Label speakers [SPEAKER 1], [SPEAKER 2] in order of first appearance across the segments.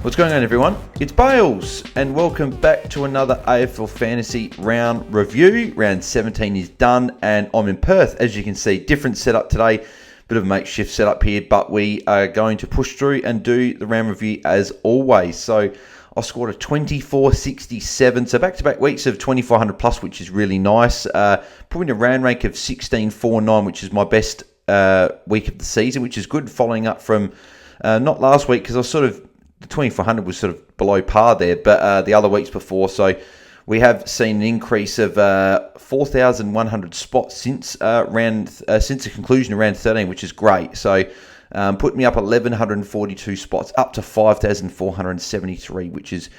[SPEAKER 1] What's going on, everyone? It's Bales, and welcome back to another AFL Fantasy round review. Round 17 is done, and I'm in Perth. As you can see, different setup today. Bit of a makeshift setup here, but we are going to push through and do the round review as always. So I scored a 24.67, so back-to-back weeks of 2,400 plus, which is really nice. Putting a round rank of 16.49, which is my best week of the season, which is good, following up from not last week, because I was sort of the 2,400 was sort of below par there, but the other weeks before. So we have seen an increase of 4,100 spots since the conclusion of round 13, which is great. So put me up 1,142 spots, up to 5,473, which is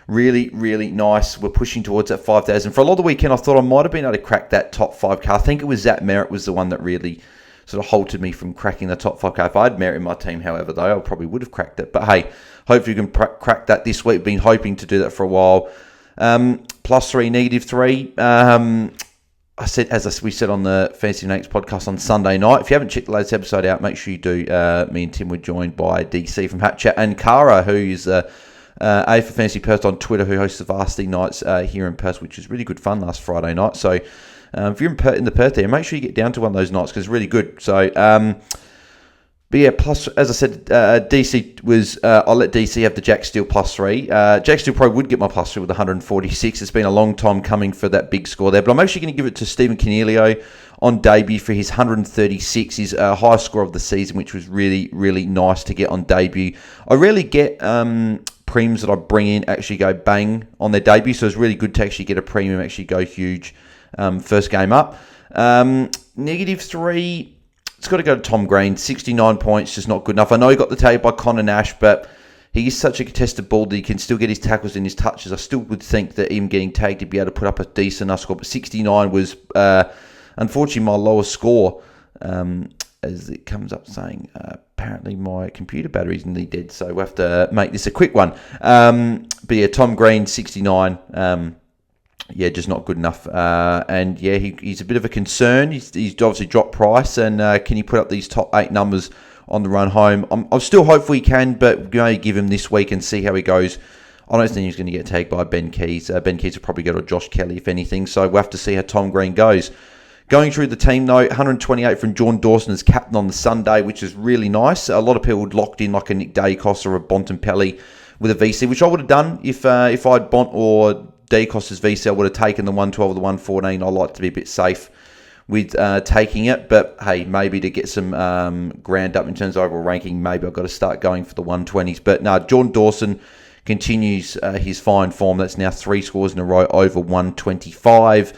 [SPEAKER 1] really, really nice. We're pushing towards that 5,000. For a lot of the weekend, I thought I might have been able to crack that top 5K. I think it was Zach Merritt was the one that really sort of halted me from cracking the top 5K. If I had Merritt in my team, however, though, I probably would have cracked it. But hey, hopefully you can crack that this week. Been hoping to do that for a while. +3, -3. I said, we said on the Fantasy Nates podcast on Sunday night. If you haven't checked the latest episode out, make sure you do. Me and Tim were joined by DC from Hat Chat and Cara, who is AFL Fantasy Perth on Twitter, who hosts the Varsity Nights here in Perth, which was really good fun last Friday night. So if you're in the Perth area, make sure you get down to one of those nights because it's really good. So, but yeah, plus, as I said, DC was, I'll let DC have the Jack Steele +3. Jack Steele probably would get my +3 with 146. It's been a long time coming for that big score there, but I'm actually going to give it to Stephen Cornelio on debut for his 136, his highest score of the season, which was really, really nice to get on debut. I rarely get prems that I bring in actually go bang on their debut, so it's really good to actually get a premium actually go huge first game up. -3, it's got to go to Tom Green. 69 points, just not good enough. I know he got the tag by Connor Nash, but he is such a contested ball that he can still get his tackles and his touches. I still would think that him getting tagged to be able to put up a decent enough score, but 69 was unfortunately my lowest score, as it comes up saying apparently my computer battery is nearly dead, so we'll have to make this a quick one. But yeah, Tom Green, 69. Yeah, just not good enough. And yeah, he's a bit of a concern. He's obviously dropped price, and can he put up these top 8 numbers on the run home? I'm still hopeful he can, but we're going to give him this week and see how he goes. I don't think he's going to get tagged by Ben Keys. Ben Keys will probably go to Josh Kelly, if anything, so we'll have to see how Tom Green goes. Going through the team note, 128 from John Dawson as captain on the Sunday, which is really nice. A lot of people locked in like a Nick Dacos or a Bontempelli with a VC, which I would have done if I'd Bont or Dacos' VC. I would have taken the 112 or the 114. I like to be a bit safe with taking it, but hey, maybe to get some ground up in terms of overall ranking, maybe I've got to start going for the 120s. But no, John Dawson continues his fine form. That's now 3 scores in a row over 125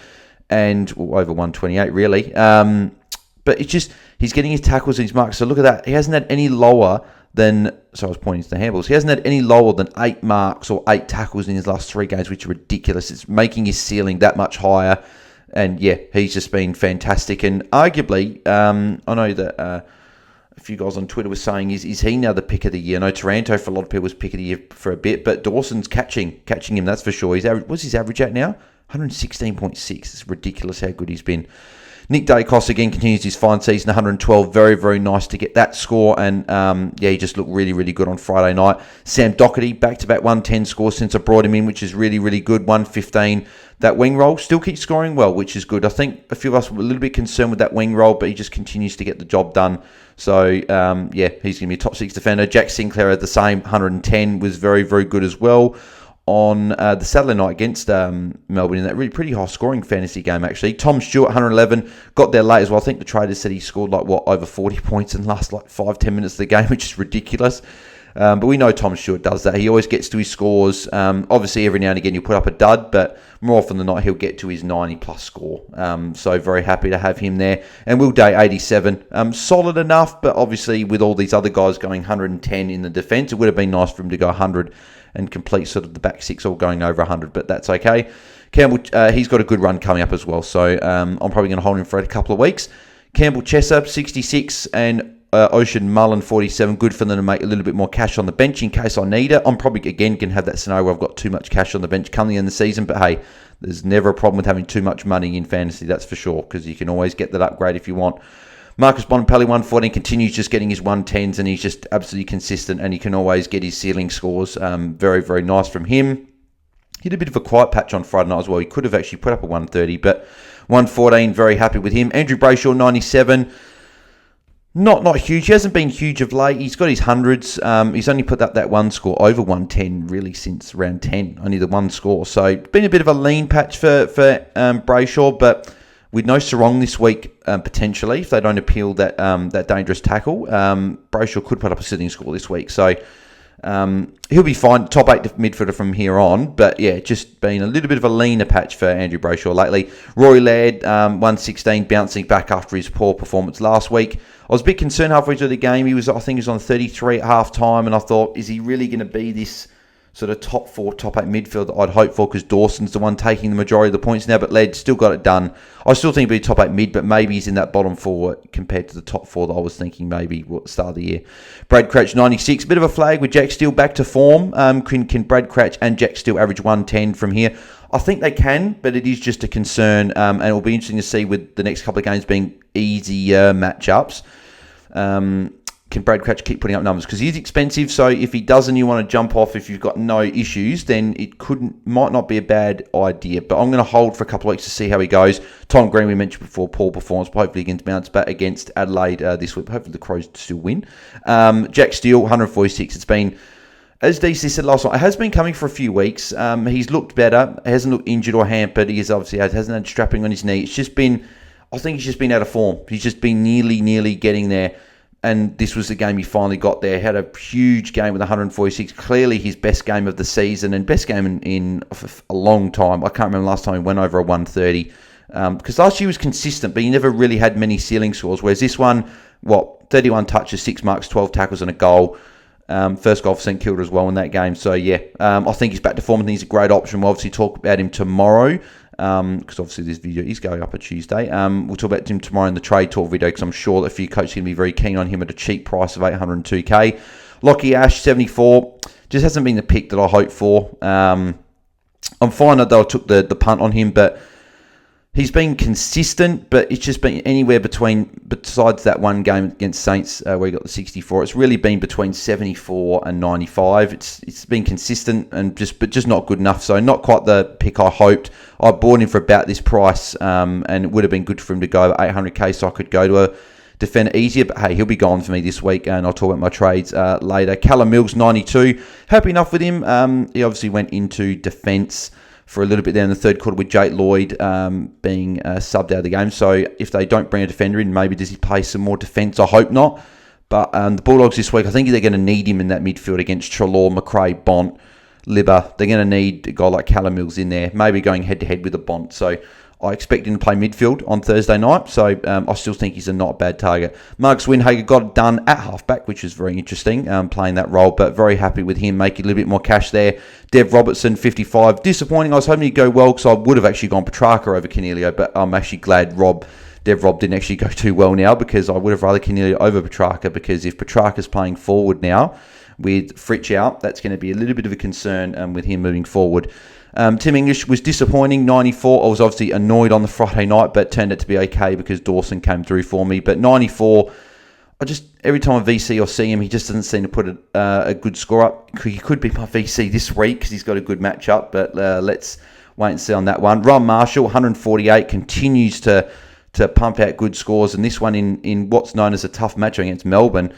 [SPEAKER 1] and over 128 really. But it's just, he's getting his tackles and his marks. So look at that. He hasn't had any lower than, so I was pointing to the handballs. He hasn't had any lower than 8 marks or 8 tackles in his last 3 games, which are ridiculous. It's making his ceiling that much higher. And yeah, he's just been fantastic. And arguably, I know that a few guys on Twitter were saying, is he now the pick of the year? I know Taranto for a lot of people was pick of the year for a bit, but Dawson's catching him, that's for sure. What's his average at now? 116.6. It's ridiculous how good he's been. Nick Dacos again continues his fine season, 112. Very, very nice to get that score. And yeah, he just looked really, really good on Friday night. Sam Doherty, back-to-back 110 scores since I brought him in, which is really, really good. 115. That wing roll still keeps scoring well, which is good. I think a few of us were a little bit concerned with that wing roll, but he just continues to get the job done. So yeah, he's going to be a top 6 defender. Jack Sinclair at the same, 110, was very, very good as well on the Saturday night against Melbourne in that really pretty high scoring fantasy game actually. Tom Stewart, 111, got there late as well. I think the traders said he scored over 40 points in the last 5-10 minutes of the game, which is ridiculous. But we know Tom Stewart does that. He always gets to his scores. Obviously every now and again he'll put up a dud, but more often than not he'll get to his 90 plus score. So very happy to have him there. And Will Day, 87. Solid enough, but obviously with all these other guys going 110 in the defence, it would have been nice for him to go 100 and complete sort of the back 6 all going over 100, but that's okay. Campbell, he's got a good run coming up as well, so I'm probably going to hold him for a couple of weeks. Campbell Chesser, 66, and Ocean Mullen, 47. Good for them to make a little bit more cash on the bench in case I need it. I'm probably, again, going to have that scenario where I've got too much cash on the bench coming in the season, but hey, there's never a problem with having too much money in fantasy, that's for sure, because you can always get that upgrade if you want. Marcus Bonampelli, 114, continues just getting his 110s, and he's just absolutely consistent, and he can always get his ceiling scores. Very, very nice from him. He had a bit of a quiet patch on Friday night as well. He could have actually put up a 130, but 114, very happy with him. Andrew Brayshaw, 97. Not huge. He hasn't been huge of late. He's got his hundreds. He's only put up that one score over 110 really since round 10. Only the one score. So been a bit of a lean patch for Brayshaw, but with no Sarong this week, potentially, if they don't appeal that dangerous tackle, Brayshaw could put up a sitting score this week. So he'll be fine. Top 8 midfielder from here on. But yeah, just been a little bit of a leaner patch for Andrew Brayshaw lately. Rory Laird, 116, bouncing back after his poor performance last week. I was a bit concerned halfway through the game. I think he was on 33 at half time, and I thought, is he really going to be this sort of top 4, top 8 midfield that I'd hope for, because Dawson's the one taking the majority of the points now, but Laird still got it done. I still think he'll be top 8 mid, but maybe he's in that bottom 4 compared to the top 4 that I was thinking maybe at the start of the year. Brad Crouch, 96. Bit of a flag with Jack Steele back to form. Can Brad Crouch and Jack Steele average 110 from here? I think they can, but it is just a concern, and it'll be interesting to see with the next couple of games being easier matchups. Can Brad Crouch keep putting up numbers? Because he's expensive, so if he does and you want to jump off if you've got no issues, then it might not be a bad idea. But I'm going to hold for a couple of weeks to see how he goes. Tom Green, we mentioned before, poor performance, but hopefully against bounce back against Adelaide this week. Hopefully the Crows still win. Jack Steele, 146. It's been, as DC said last night, it has been coming for a few weeks. He's looked better. He hasn't looked injured or hampered. He hasn't had strapping on his knee. It's just been, I think he's just been out of form. He's just been nearly getting there. And this was the game he finally got there. Had a huge game with 146. Clearly his best game of the season and best game in a long time. I can't remember last time he went over a 130. Because last year was consistent, but he never really had many ceiling scores. Whereas this one, 31 touches, 6 marks, 12 tackles and a goal. First goal for St Kilda as well in that game. So yeah, I think he's back to form. I think he's a great option. We'll obviously talk about him tomorrow. Because obviously this video is going up on Tuesday. We'll talk about him tomorrow in the trade talk video, because I'm sure that a few coaches are going to be very keen on him at a cheap price of 802k. Lockie Ash, 74. Just hasn't been the pick that I hoped for. I'm fine that they took the punt on him, but he's been consistent, but it's just been anywhere besides that one game against Saints where he got the 64. It's really been between 74 and 95. It's been consistent but just not good enough. So not quite the pick I hoped. I bought him for about this price, and it would have been good for him to go 800k, so I could go to a defender easier. But hey, he'll be gone for me this week, and I'll talk about my trades later. Callum Mills, 92. Happy enough with him. He obviously went into defence for a little bit there in the third quarter with Jake Lloyd being subbed out of the game. So if they don't bring a defender in, maybe does he play some more defence? I hope not. But the Bulldogs this week, I think they're going to need him in that midfield against Treloar, McRae, Bont, Libba. They're going to need a guy like Callum Mills in there, maybe going head-to-head with a Bont. So I expect him to play midfield on Thursday night. So I still think he's a not bad target. Mark Swinhager got it done at halfback, which was very interesting, playing that role. But very happy with him, making a little bit more cash there. Dev Robertson, 55. Disappointing. I was hoping he'd go well, because I would have actually gone Petrarca over Cornelio. But I'm actually glad Dev Rob didn't actually go too well now, because I would have rather Cornelio over Petrarca, because if Petrarca's playing forward now with Fritsch out, that's going to be a little bit of a concern with him moving forward. Tim English was disappointing, 94. I was obviously annoyed on the Friday night, but turned out to be okay because Dawson came through for me. But 94, every time I VC or see him, he just doesn't seem to put a good score up. He could be my VC this week because he's got a good matchup, but let's wait and see on that one. Ron Marshall, 148, continues to pump out good scores, and this one in what's known as a tough match against Melbourne.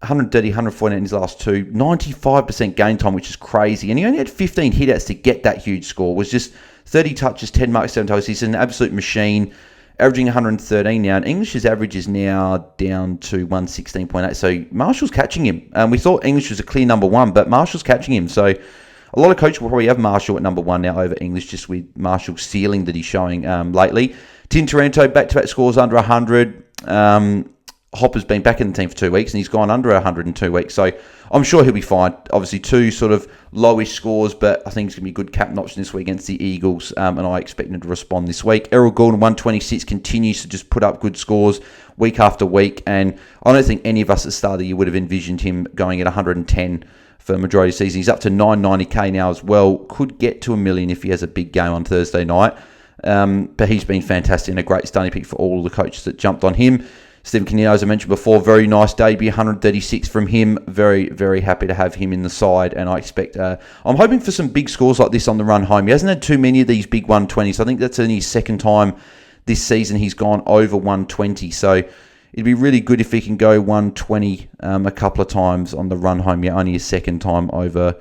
[SPEAKER 1] 130, 148 in his last two, 95% game time, which is crazy. And he only had 15 hitouts to get that huge score. It was just 30 touches, 10 marks, 7 touches. He's an absolute machine, averaging 113 now. And English's average is now down to 116.8. So Marshall's catching him. We thought English was a clear number one, but Marshall's catching him. So a lot of coaches will probably have Marshall at number one now over English, just with Marshall's ceiling that he's showing lately. Tin Taranto, back-to-back scores under 100. Hopper's been back in the team for 2 weeks, and he's gone under 100 in 2 weeks. So I'm sure he'll be fine. Obviously, two sort of lowish scores, but I think it's going to be a good captain option this week against the Eagles, and I expect him to respond this week. Errol Gordon, 126, continues to just put up good scores week after week, and I don't think any of us at the start of the year would have envisioned him going at 110 for the majority of the season. He's up to 990k now as well. Could get to $1 million if he has a big game on Thursday night. But he's been fantastic and a great starting pick for all the coaches that jumped on him. Stephen Canino, as I mentioned before, very nice debut, 136 from him. Very, very happy to have him in the side, and I expect... I'm hoping for some big scores like this on the run home. He hasn't had too many of these big 120s. I think that's only his second time this season he's gone over 120, so it'd be really good if he can go 120 a couple of times on the run home. Yeah, only his second time over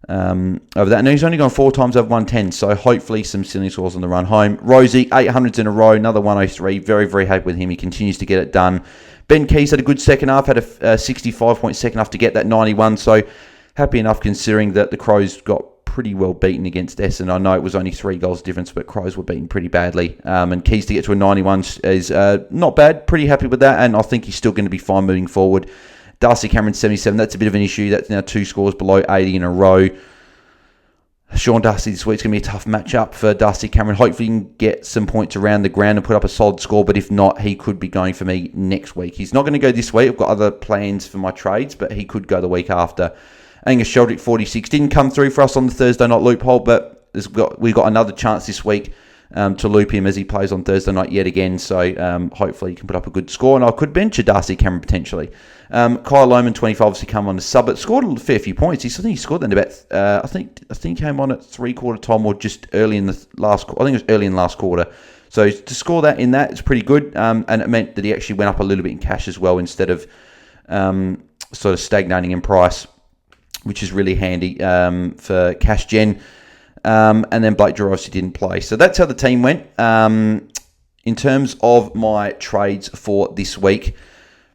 [SPEAKER 1] that. And he's only gone 4 times over 110, so hopefully some silly scores on the run home. Rosie, 800s in a row, another 103. Very, very happy with him. He continues to get it done. Ben Keys had a good second half, had a 65-point second half to get that 91, so happy enough considering that the Crows got pretty well beaten against Essendon. I know it was only 3 goals difference, but Crows were beaten pretty badly. And Keys to get to a 91 is not bad. Pretty happy with that, and I think he's still going to be fine moving forward. Darcy Cameron, 77. That's a bit of an issue. That's now 2 scores below 80 in a row. Sean Darcy this week's going to be a tough matchup for Darcy Cameron. Hopefully he can get some points around the ground and put up a solid score, but if not, he could be going for me next week. He's not going to go this week. I've got other plans for my trades, but he could go the week after. Angus Sheldrick, 46. Didn't come through for us on the Thursday night loophole, but we've got another chance this week to loop him as he plays on Thursday night yet again. So hopefully he can put up a good score, and I could bench a Darcy Cameron potentially. Kyle Lohman, 25, obviously come on the sub, but scored a fair few points. I think he scored then about, I think he came on at 3/4 time or just early in the last, I think it was early in the last quarter. So to score that in that, it's pretty good, and it meant that he actually went up a little bit in cash as well instead of sort of stagnating in price, which is really handy for cash gen. And then Blake Drew obviously didn't play. So that's how the team went. In terms of my trades for this week,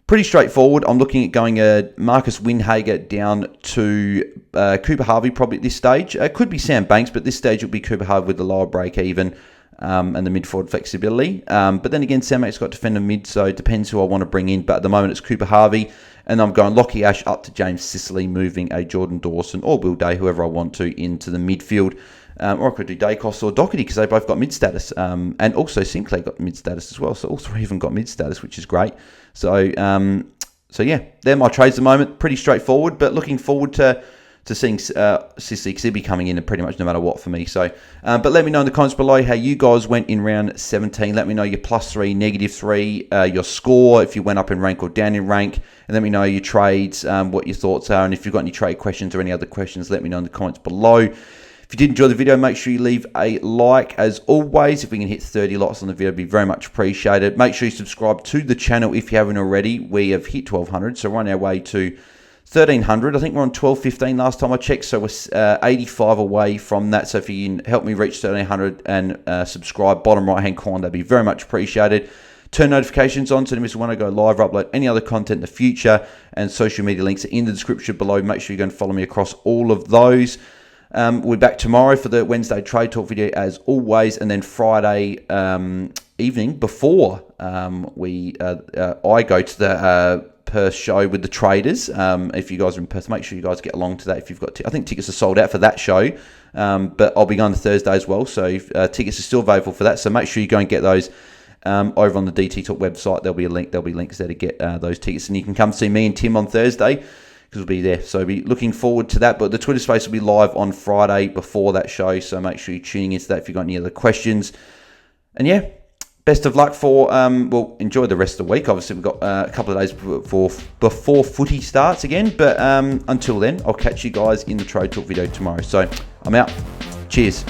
[SPEAKER 1] pretty straightforward. I'm looking at going Marcus Windhager down to Cooper Harvey probably at this stage. It could be Sam Banks, but at this stage it'll be Cooper Harvey with the lower break even and the mid-forward flexibility. But then again, Sam Banks got defender mid, so it depends who I want to bring in. But at the moment it's Cooper Harvey. And I'm going Lockie Ash up to James Sicily, moving a Jordan Dawson or Will Day, whoever I want to, into the midfield. Or I could do Dacos or Doherty because they both got mid-status. And also Sinclair got mid-status as well. So all 3 of them got mid-status, which is great. So yeah, they're my trades at the moment. Pretty straightforward, but looking forward to seeing Sicily because he'll be coming in pretty much no matter what for me. So, but let me know in the comments below how you guys went in round 17. Let me know your +3, -3, your score, if you went up in rank or down in rank. And let me know your trades, what your thoughts are. And if you've got any trade questions or any other questions, let me know in the comments below. If you did enjoy the video, make sure you leave a like. As always, if we can hit 30 likes on the video, it'd be very much appreciated. Make sure you subscribe to the channel if you haven't already. We have hit 1,200, so we're on our way to 1,300. I think we're on 1,215 last time I checked, so we're 85 away from that. So if you can help me reach 1,300 and subscribe, bottom right-hand corner, that'd be very much appreciated. Turn notifications on so you don't miss when I go live or upload any other content in the future. And social media links are in the description below. Make sure you go and follow me across all of those. We're back tomorrow for the Wednesday Trade Talk video as always. And then Friday evening before I go to the Perth show with the traders. If you guys are in Perth, make sure you guys get along to that. If you've got, I think tickets are sold out for that show. But I'll be going to Thursday as well. So tickets are still available for that. So make sure you go and get those. Over on the DT Talk website, there'll be a link. There'll be links there to get those tickets, and you can come see me and Tim on Thursday because we'll be there. So be looking forward to that. But the Twitter space will be live on Friday before that show, so make sure you're tuning into that if you've got any other questions. And yeah, best of luck for well, enjoy the rest of the week. Obviously, we've got a couple of days before footy starts again. But until then, I'll catch you guys in the Trade Talk video tomorrow. So I'm out. Cheers.